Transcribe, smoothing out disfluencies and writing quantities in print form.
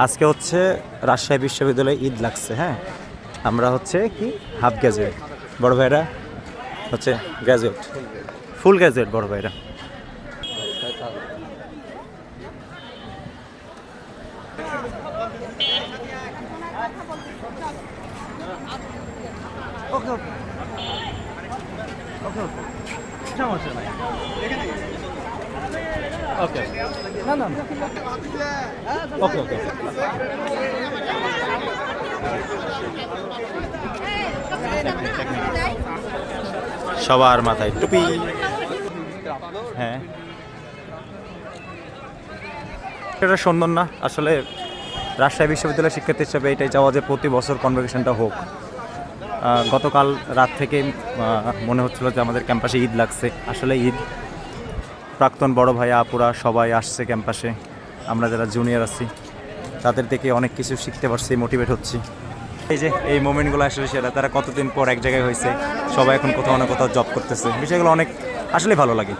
আজকে হচ্ছে রাজশাহী বিশ্ববিদ্যালয়ে ঈদ লাগছে। হ্যাঁ, আমরা হচ্ছে কি হাফ গ্র্যাজুয়েট, বড় ভাইরা হচ্ছে গ্র্যাজুয়েট, ফুল গ্র্যাজুয়েট বড় ভাইরা। ওকে ওকে ওকে ওকে, সমস্যা নাই। ওকে, না না না, ওকে ওকে। সবার মাথায় টুপি। হ্যাঁ, এটা সুন্দর না আসলে? রাজশাহী বিশ্ববিদ্যালয়ের শিক্ষার্থী হিসাবে এটাই চাওয়া যে প্রতি বছর কনভোকেশনটা হোক। গতকাল রাত থেকে মনে হচ্ছিল যে আমাদের ক্যাম্পাসে ঈদ লাগছে। আসলে ঈদ, প্রাক্তন বড় ভাই আপুরা সবাই আসছে ক্যাম্পাসে। আমরা যারা জুনিয়র আছি তাদের থেকে অনেক কিছু শিখতে পারছি, মোটিভেট হচ্ছি। এই যে এই মোমেন্টগুলো আসলে সেটা, তারা কতদিন পর এক জায়গায় হয়েছে, সবাই এখন কোথাও না কোথাও জব করতেছে, বিষয়গুলো অনেক আসলে ভালো লাগে।